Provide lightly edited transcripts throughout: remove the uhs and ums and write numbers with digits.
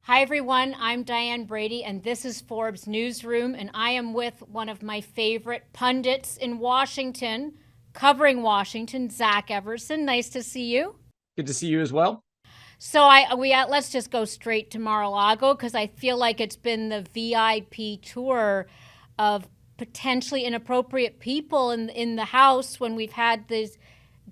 Hi, everyone. I'm Diane Brady, and this is Forbes Newsroom, and I am with one of my favorite pundits in Washington, covering Washington, Zach Everson. Nice to see you. Good to see you as well. So let's just go straight to Mar-A-Lago because I feel like it's been the VIP tour of potentially inappropriate people in the house when we've had these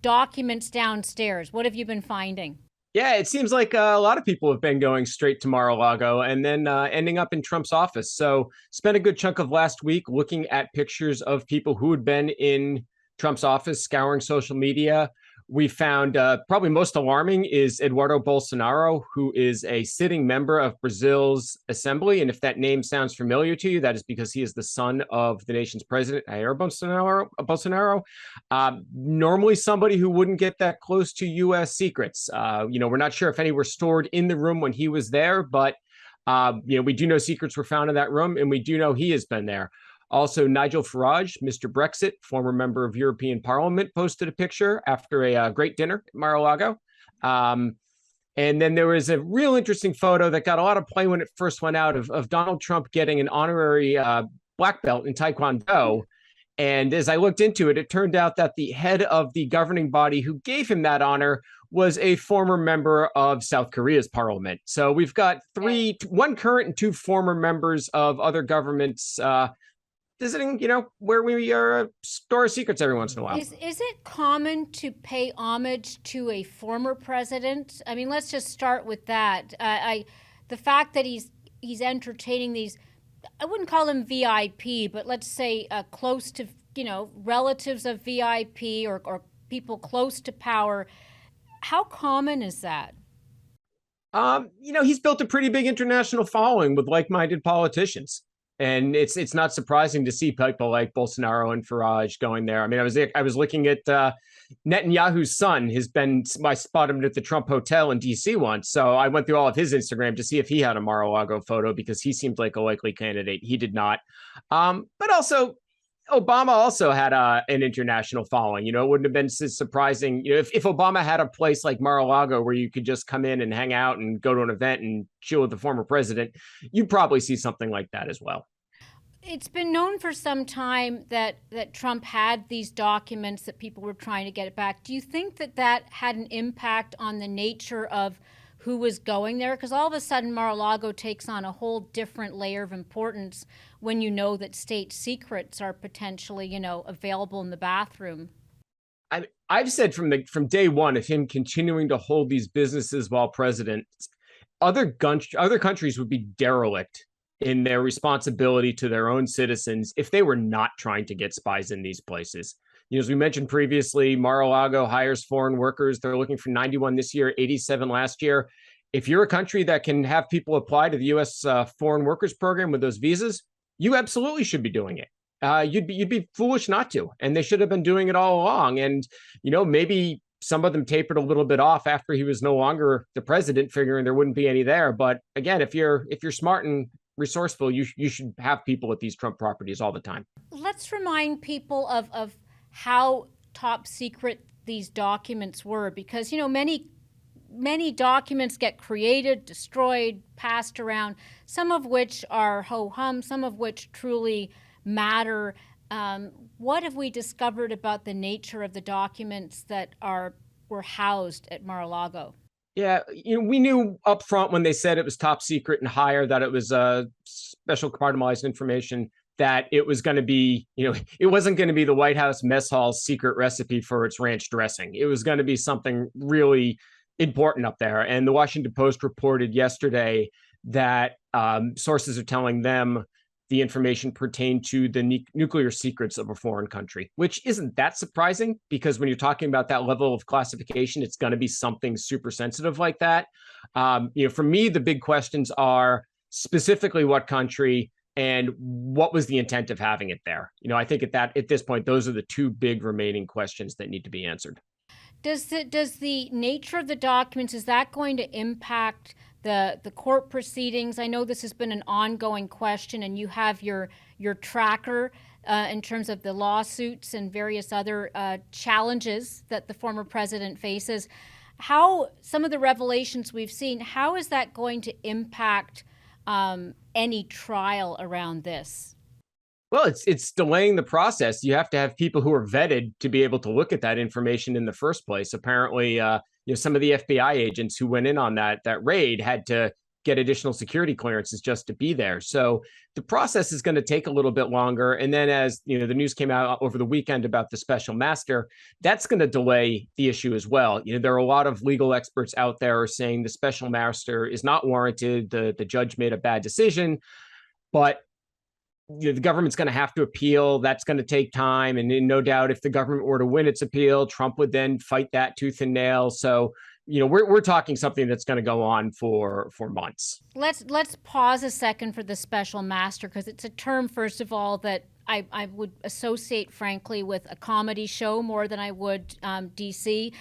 documents downstairs. What have you been finding? Yeah, it seems like a lot of people have been going straight to Mar-a-Lago and then ending up in Trump's office. So spent a good chunk of last week looking at pictures of people who had been in Trump's office, scouring social media. We found probably most alarming is Eduardo Bolsonaro, who is a sitting member of Brazil's assembly. And if that name sounds familiar to you, that is because he is the son of the nation's president, Jair Bolsonaro. Normally somebody who wouldn't get that close to U.S. secrets. We're not sure if any were stored in the room when he was there, but we do know secrets were found in that room, and we do know he has been there. Also, Nigel Farage, Mr. Brexit, former member of European Parliament, posted a picture after a great dinner at Mar-a-Lago. And then there was a real interesting photo that got a lot of play when it first went out of Donald Trump getting an honorary black belt in Taekwondo. And as I looked into it, it turned out that the head of the governing body who gave him that honor was a former member of South Korea's parliament. So we've got one current and two former members of other governments visiting, where we store secrets every once in a while. Is it common to pay homage to a former president? I mean, let's just start with that. The fact that he's entertaining these, I wouldn't call them VIP, but let's say close to, relatives of VIP or people close to power. How common is that? He's built a pretty big international following with like-minded politicians. And it's not surprising to see people like Bolsonaro and Farage going there. I mean, I was looking at Netanyahu's son I spotted him at the Trump Hotel in D.C. once. So I went through all of his Instagram to see if he had a Mar-a-Lago photo because he seemed like a likely candidate. He did not. But also, Obama also had an international following. It wouldn't have been surprising, if Obama had a place like Mar-a-Lago where you could just come in and hang out and go to an event and chill with the former president, you'd probably see something like that as well. It's been known for some time that Trump had these documents that people were trying to get it back. Do you think that had an impact on the nature of who was going there? Because all of a sudden Mar-a-Lago takes on a whole different layer of importance when you know that state secrets are potentially, available in the bathroom. I've said from day one of him continuing to hold these businesses while president, other countries would be derelict in their responsibility to their own citizens if they were not trying to get spies in these places. As we mentioned previously, Mar-a-Lago hires foreign workers. They're looking for 91 this year, 87 last year. If you're a country that can have people apply to the U.S. Foreign Workers Program with those visas, you absolutely should be doing it. You'd be foolish not to, and they should have been doing it all along. And maybe some of them tapered a little bit off after he was no longer the president, figuring there wouldn't be any there. But again, if you're smart and resourceful, you should have people at these Trump properties all the time. Let's remind people of how top secret these documents were, because many documents get created, destroyed, passed around, some of which are ho-hum, some of which truly matter. What have we discovered about the nature of the documents that were housed at Mar-a-Lago? Yeah, we knew up front when they said it was top secret and higher that it was special compartmentalized information, that it was going to be, it wasn't going to be the White House mess hall's secret recipe for its ranch dressing. It was going to be something really important up there. And the Washington Post reported yesterday that sources are telling them the information pertained to the nuclear secrets of a foreign country, which isn't that surprising because when you're talking about that level of classification, it's going to be something super sensitive like that. For me, the big questions are specifically what country and what was the intent of having it there. I think at this point, those are the two big remaining questions that need to be answered. Does the nature of the documents, is that going to impact the court proceedings? I know this has been an ongoing question, and you have your tracker in terms of the lawsuits and various other challenges that the former president faces. How some of the revelations we've seen, how is that going to impact any trial around this? Well, it's delaying the process. You have to have people who are vetted to be able to look at that information in the first place. Apparently, some of the FBI agents who went in on that raid had to get additional security clearances just to be there. So the process is going to take a little bit longer. And then, as the news came out over the weekend about the special master, that's going to delay the issue as well. There are a lot of legal experts out there saying the special master is not warranted. The judge made a bad decision, but the government's going to have to appeal. That's going to take time. And no doubt, if the government were to win its appeal, Trump would then fight that tooth and nail. So, we're talking something that's going to go on for months. Let's pause a second for the special master, because it's a term, first of all, that I would associate, frankly, with a comedy show more than I would DC.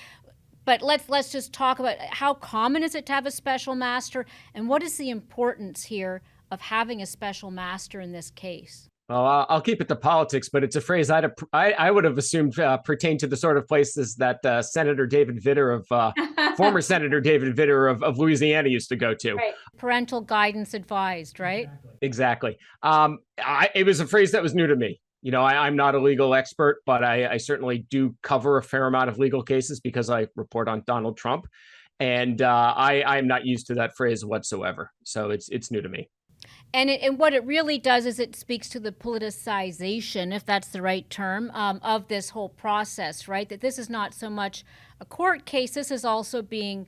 But let's just talk about how common is it to have a special master, and what is the importance here of having a special master in this case? Well, I'll keep it to politics, but it's a phrase I would have assumed pertained to the sort of places that Senator David Vitter former Senator David Vitter of Louisiana used to go to. Right. Parental guidance advised, right? Exactly. It was a phrase that was new to me. I'm not a legal expert, but I certainly do cover a fair amount of legal cases because I report on Donald Trump, and I'm not used to that phrase whatsoever. So it's new to me. And what it really does is it speaks to the politicization, if that's the right term, of this whole process, right? That this is not so much a court case. This is also being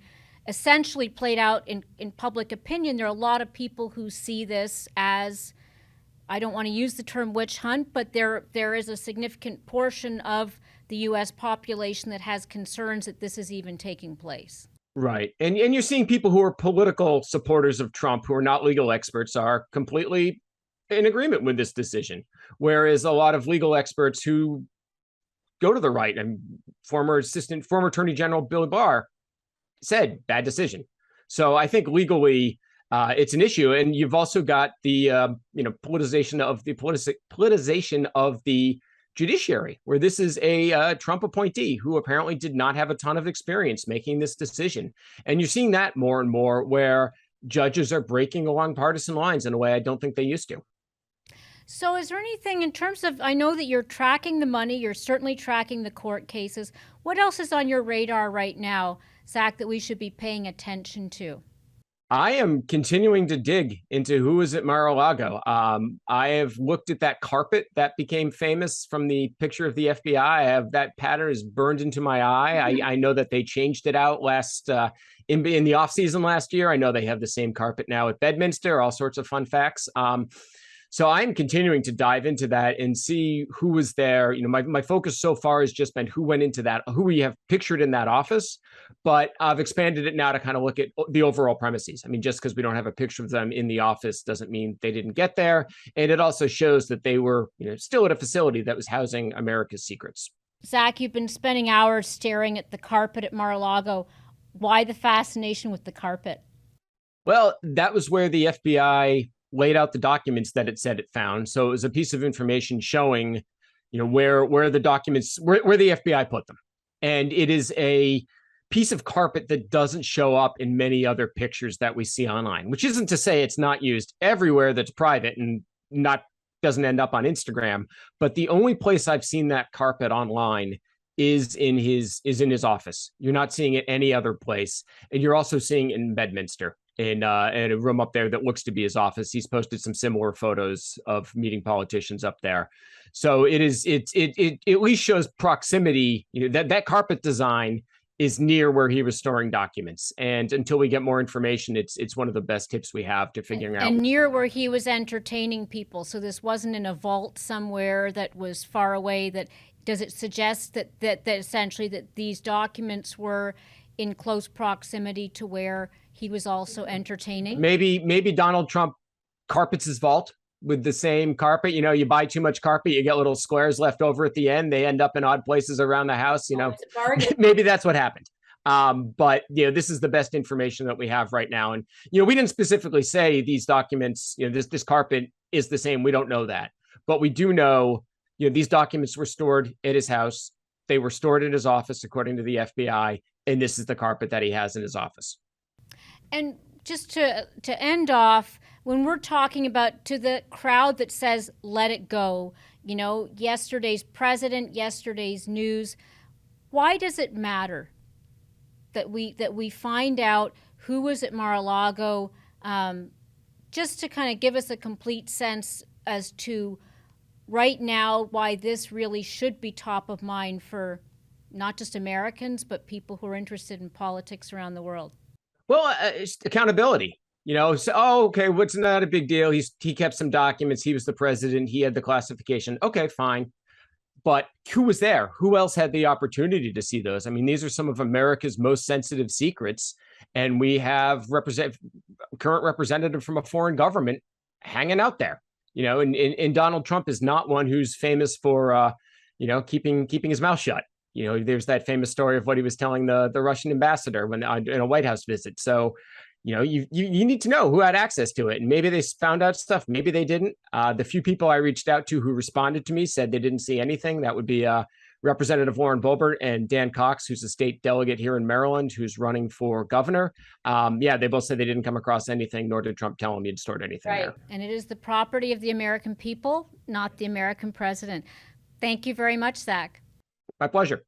essentially played out in public opinion. There are a lot of people who see this as, I don't want to use the term witch hunt, but there is a significant portion of the U.S. population that has concerns that this is even taking place. Right. And you're seeing people who are political supporters of Trump, who are not legal experts, are completely in agreement with this decision. Whereas a lot of legal experts who go to the right, and former Attorney General Bill Barr said, bad decision. So I think legally it's an issue. And you've also got the politicization of the judiciary, where this is a Trump appointee who apparently did not have a ton of experience making this decision. And you're seeing that more and more, where judges are breaking along partisan lines in a way I don't think they used to. So is there anything in terms of, I know that you're tracking the money, you're certainly tracking the court cases. What else is on your radar right now, Zach, that we should be paying attention to? I am continuing to dig into who is at Mar-A-Lago. I have looked at that carpet that became famous from the picture of the FBI. I have that pattern is burned into my eye. I know that they changed it out in the off season last year. I know they have the same carpet now at Bedminster. All sorts of fun facts. So I'm continuing to dive into that and see who was there. My focus so far has just been who went into that, who we have pictured in that office. But I've expanded it now to kind of look at the overall premises. I mean, just because we don't have a picture of them in the office doesn't mean they didn't get there. And it also shows that they were, still at a facility that was housing America's secrets. Zach, you've been spending hours staring at the carpet at Mar-A-Lago. Why the fascination with the carpet? Well, that was where the FBI laid out the documents that it said it found. So it was a piece of information showing, where the documents, where the FBI put them. And it is a piece of carpet that doesn't show up in many other pictures that we see online, which isn't to say it's not used everywhere that's private and doesn't end up on Instagram. But the only place I've seen that carpet online is in his office. You're not seeing it any other place. And you're also seeing it in Bedminster, in a room up there that looks to be his office. He's posted some similar photos of meeting politicians up there. So it at least shows proximity. That carpet design is near where he was storing documents. And until we get more information, it's one of the best tips we have to figuring out. And near where he was entertaining people. So this wasn't in a vault somewhere that was far away. Does it suggest that essentially that these documents were in close proximity to where he was also entertaining? Maybe Donald Trump carpets his vault with the same carpet. You buy too much carpet, you get little squares left over at the end. They end up in odd places around the house. It's a bargain. Maybe that's what happened. But this is the best information that we have right now. And we didn't specifically say these documents, this carpet is the same. We don't know that, but we do know, these documents were stored at his house. They were stored in his office, according to the FBI. and this is the carpet that he has in his office. And just to end off, when we're talking about to the crowd that says, let it go, you know, yesterday's president, yesterday's news, why does it matter that we find out who was at Mar-A-Lago, just to kind of give us a complete sense as to right now why this really should be top of mind for not just Americans, but people who are interested in politics around the world? Well, it's accountability. You know, so, oh, okay, what's not a big deal? He kept some documents. He was the president. He had the classification. Okay, fine. But who was there? Who else had the opportunity to see those? I mean, these are some of America's most sensitive secrets, and we have current representative from a foreign government hanging out there. You know, and Donald Trump is not one who's famous for, you know, keeping his mouth shut. You know, there's that famous story of what he was telling the Russian ambassador when in a White House visit. So, you know, you need to know who had access to it, and maybe they found out stuff, maybe they didn't. The few people I reached out to who responded to me said they didn't see anything. That would be Representative Lauren Boebert and Dan Cox, who's a state delegate here in Maryland, who's running for governor. Yeah, they both said they didn't come across anything, nor did Trump tell them he'd stored anything there. And it is the property of the American people, not the American president. Thank you very much, Zach. My pleasure.